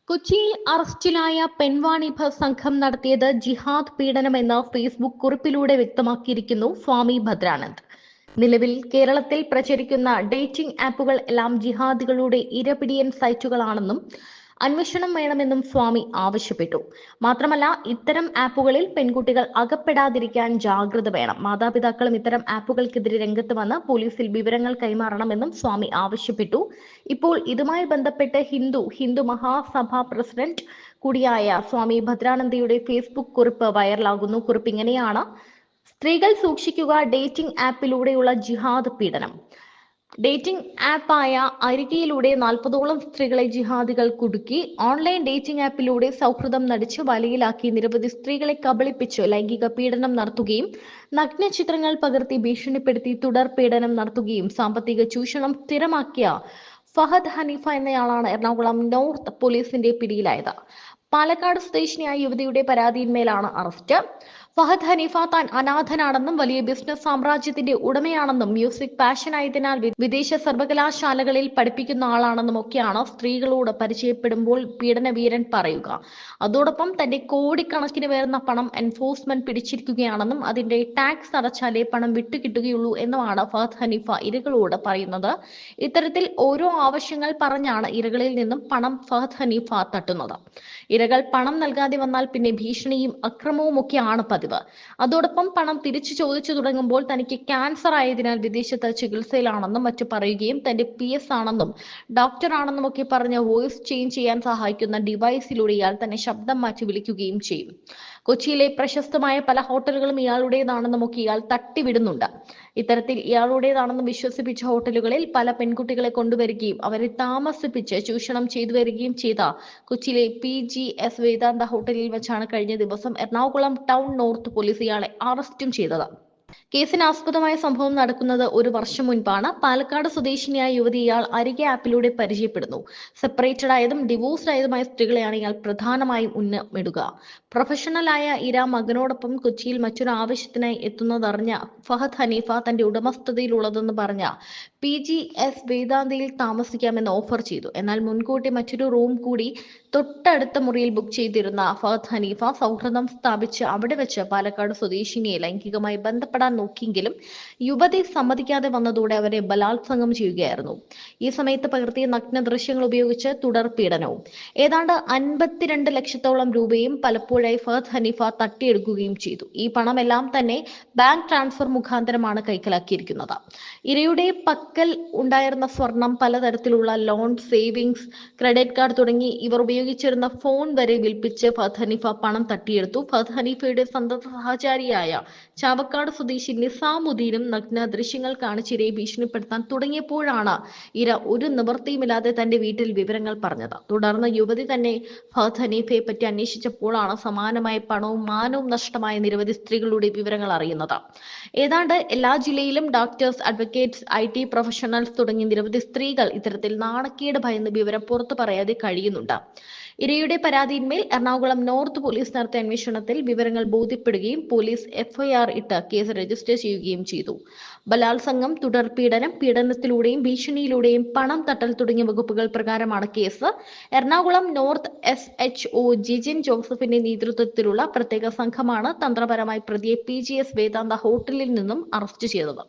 കൊച്ചിയിൽ അറസ്റ്റിലായ പെൺവാണിഭ സംഘം നടത്തിയത് ജിഹാദ് പീഡനമെന്ന് ഫേസ്ബുക്ക് കുറിപ്പിലൂടെ വ്യക്തമാക്കിയിരിക്കുന്നു സ്വാമി ഭദ്രാനന്ദ്. നിലവിൽ കേരളത്തിൽ പ്രചരിക്കുന്ന ഡേറ്റിംഗ് ആപ്പുകൾ എല്ലാം ജിഹാദികളുടെ ഇരപിടിയൻ സൈറ്റുകളാണെന്നും അന്വേഷണം വേണമെന്നും സ്വാമി ആവശ്യപ്പെട്ടു. മാത്രമല്ല, ഇത്തരം ആപ്പുകളിൽ പെൺകുട്ടികൾ അകപ്പെടാതിരിക്കാൻ ജാഗ്രത വേണം. മാതാപിതാക്കളും ഇത്തരം ആപ്പുകൾക്കെതിരെ രംഗത്ത് വന്ന് പോലീസിൽ വിവരങ്ങൾ കൈമാറണമെന്നും സ്വാമി ആവശ്യപ്പെട്ടു. ഇപ്പോൾ ഇതുമായി ബന്ധപ്പെട്ട് ഹിന്ദു മഹാസഭ പ്രസിഡന്റ് കൂടിയായ സ്വാമി ഭദ്രാനന്ദയുടെ ഫേസ്ബുക്ക് കുറിപ്പ് വൈറലാകുന്നു. കുറിപ്പ് ഇങ്ങനെയാണ്: സ്ത്രീകൾ സൂക്ഷിക്കുക, ഡേറ്റിംഗ് ആപ്പിലൂടെയുള്ള ജിഹാദ് പീഡനം. ഡേറ്റിംഗ് ആപ്പായ അരികയിലൂടെ 40ഓളം സ്ത്രീകളെ ജിഹാദികൾ കുടുക്കി. ഓൺലൈൻ ഡേറ്റിംഗ് ആപ്പിലൂടെ സൗഹൃദം നടിച്ച് വലയിലാക്കി നിരവധി സ്ത്രീകളെ കബളിപ്പിച്ച് ലൈംഗിക പീഡനം നടത്തുകയും നഗ്ന ചിത്രങ്ങൾ പകർത്തി ഭീഷണിപ്പെടുത്തി തുടർ പീഡനം നടത്തുകയും സാമ്പത്തിക ചൂഷണം സ്ഥിരമാക്കിയ ഫഹദ് ഹനീഫ എന്നയാളാണ് എറണാകുളം നോർത്ത് പോലീസിന്റെ പിടിയിലായത്. പാലക്കാട് സ്വദേശിനിയായ യുവതിയുടെ പരാതിയിന്മേലാണ് അറസ്റ്റ്. ഫഹദ് ഹനീഫ താൻ അനാഥനാണെന്നും വലിയ ബിസിനസ് സാമ്രാജ്യത്തിന്റെ ഉടമയാണെന്നും മ്യൂസിക് പാഷനായതിനാൽ വിദേശ സർവകലാശാലകളിൽ പഠിപ്പിക്കുന്ന ആളാണെന്നും ഒക്കെയാണ് സ്ത്രീകളോട് പരിചയപ്പെടുമ്പോൾ പീഡനവീരൻ പറയുക. അതോടൊപ്പം തന്റെ കോടിക്കണക്കിന് വരുന്ന പണം എൻഫോഴ്സ്മെന്റ് പിടിച്ചിരിക്കുകയാണെന്നും അതിന്റെ ടാക്സ് അടച്ചാലേ പണം വിട്ടുകിട്ടുകയുള്ളൂ എന്നുമാണ് ഫഹദ് ഹനീഫ ഇരകളോട് പറയുന്നത്. ഇത്തരത്തിൽ ഓരോ ആവശ്യങ്ങൾ പറഞ്ഞാണ് ഇരകളിൽ നിന്നും പണം ഫഹദ് ഹനീഫ തട്ടുന്നത്. ഇരകൾ പണം നൽകാതെ വന്നാൽ പിന്നെ ഭീഷണിയും അക്രമവും ഒക്കെയാണ് പതിവ്. അതോടൊപ്പം പണം തിരിച്ചു ചോദിച്ചു തുടങ്ങുമ്പോൾ തനിക്ക് ക്യാൻസർ ആയതിനാൽ വിദേശത്ത് ചികിത്സയിലാണെന്നും മറ്റു പറയുകയും തന്റെ PS ആണെന്നും ഡോക്ടർ ആണെന്നും ഒക്കെ പറഞ്ഞ് വോയിസ് ചേഞ്ച് ചെയ്യാൻ സഹായിക്കുന്ന ഡിവൈസിലൂടെ ഇയാൾ തന്നെ ശബ്ദം മാറ്റി വിളിക്കുകയും ചെയ്യും. കൊച്ചിയിലെ പ്രശസ്തമായ പല ഹോട്ടലുകളും ഇയാളുടേതാണെന്നും ഒക്കെ ഇയാൾ തട്ടിവിടുന്നുണ്ട്. ഇത്തരത്തിൽ ഇയാളുടേതാണെന്ന് വിശ്വസിപ്പിച്ച ഹോട്ടലുകളിൽ പല പെൺകുട്ടികളെ കൊണ്ടുവരികയും അവരെ താമസിപ്പിച്ച് ചൂഷണം ചെയ്തു വരികയും ചെയ്ത കൊച്ചിയിലെ PGS വേദാന്ത ഹോട്ടലിൽ വെച്ചാണ് കഴിഞ്ഞ ദിവസം എറണാകുളം ടൗൺ നോർത്ത് പോലീസ് ഇയാളെ അറസ്റ്റും ചെയ്തത്. കേസിന് ആസ്പദമായ സംഭവം നടക്കുന്നത് ഒരു വർഷം മുൻപാണ്. പാലക്കാട് സ്വദേശിനിയായ യുവതി ഇയാൾ അരികെ ആപ്പിലൂടെ പരിചയപ്പെടുന്നു. സെപ്പറേറ്റഡ് ആയതും ഡിവോഴ്സ്ഡ് ആയതുമായ സ്ത്രീകളെയാണ് ഇയാൾ പ്രധാനമായും ഉന്നമിടുക. പ്രൊഫഷണലായ ഇര മകനോടൊപ്പം കൊച്ചിയിൽ മറ്റൊരു ആവശ്യത്തിനായി എത്തുന്നതറിഞ്ഞ ഫഹദ് ഹനീഫ തന്റെ ഉടമസ്ഥതയിലുള്ളതെന്ന് പറഞ്ഞ PGS വേദാന്തയിൽ താമസിക്കാമെന്ന് ഓഫർ ചെയ്തു. എന്നാൽ മുൻകൂട്ടി മറ്റൊരു റൂം കൂടി തൊട്ടടുത്ത മുറിയിൽ ബുക്ക് ചെയ്തിരുന്ന ഫഹദ് ഹനീഫ സൗഹൃദം സ്ഥാപിച്ച് അവിടെ വെച്ച് പാലക്കാട് സ്വദേശിനിയെ ലൈംഗികമായി ബന്ധപ്പെടാൻ നോക്കിയെങ്കിലും യുവതി സമ്മതിക്കാതെ വന്നതോടെ അവരെ ബലാത്സംഗം ചെയ്യുകയായിരുന്നു. ഈ സമയത്ത് പകർത്തിയ നഗ്ന ദൃശ്യങ്ങൾ ഉപയോഗിച്ച് തുടർ പീഡനവും. ഏതാണ്ട് 52 ലക്ഷത്തോളം രൂപയും പലപ്പോഴായി ഫഹദ് ഹനീഫ തട്ടിയെടുക്കുകയും ചെയ്തു. ഈ പണമെല്ലാം തന്നെ ബാങ്ക് ട്രാൻസ്ഫർ മുഖാന്തരമാണ് കൈക്കലാക്കിയിരിക്കുന്നത്. ഇരയുടെ പക്കൽ ഉണ്ടായിരുന്ന സ്വർണം, പലതരത്തിലുള്ള ലോൺ, സേവിങ്സ്, ക്രെഡിറ്റ് കാർഡ് തുടങ്ങി ഇവർ ഉപയോഗിച്ചിരുന്ന ഫോൺ വരെ വിൽപ്പിച്ച് ഫഹദ് ഹനീഫ പണം തട്ടിയെടുത്തു. ഫഹദ് ഹനീഫയുടെ സ്വന്തം സഹചാരിയായ ചാവക്കാട് സ്വദേശി നിസാമുദ്ദീനും നഗ്ന ദൃശ്യങ്ങൾ കാണിച്ച് ഇരയെ ഭീഷണിപ്പെടുത്താൻ തുടങ്ങിയപ്പോഴാണ് ഇര ഒരു നിവൃത്തിയുമില്ലാതെ തന്റെ വീട്ടിൽ വിവരങ്ങൾ പറഞ്ഞത്. തുടർന്ന് യുവതി തന്നെ ഫഹദ് ഹനീഫയെ പറ്റി അന്വേഷിച്ചപ്പോഴാണ് സമാനമായ പണവും മാനവും നഷ്ടമായ നിരവധി സ്ത്രീകളുടെ വിവരങ്ങൾ അറിയുന്നത്. ഏതാണ്ട് എല്ലാ ജില്ലയിലും ഡോക്ടേഴ്സ്, അഡ്വക്കേറ്റ്സ്, IT പ്രൊഫഷണൽസ് തുടങ്ങി നിരവധി സ്ത്രീകൾ ഇത്തരത്തിൽ നാണക്കേട് ഭയന്ന് വിവരം പുറത്തു പറയാതെ കഴിയുന്നുണ്ട്. ഇരയുടെ പരാതിയിന്മേൽ എറണാകുളം നോർത്ത് പോലീസ് നടത്തിയ അന്വേഷണത്തിൽ വിവരങ്ങൾ ബോധ്യപ്പെടുകയും പോലീസ് FIR ഇട്ട് കേസ് രജിസ്റ്റർ ചെയ്യുകയും ചെയ്തു. ബലാത്സംഗം, തുടർ പീഡനം, പീഡനത്തിലൂടെയും ഭീഷണിയിലൂടെയും പണം തട്ടൽ തുടങ്ങിയ വകുപ്പുകൾ പ്രകാരമാണ് case. Ernakulam north SHO Jijin ജോസഫിന്റെ നേതൃത്വത്തിലുള്ള പ്രത്യേക സംഘമാണ് തന്ത്രപരമായി പ്രതിയെ PGS വേദാന്ത ഹോട്ടലിൽ നിന്നും അറസ്റ്റ് ചെയ്തത്.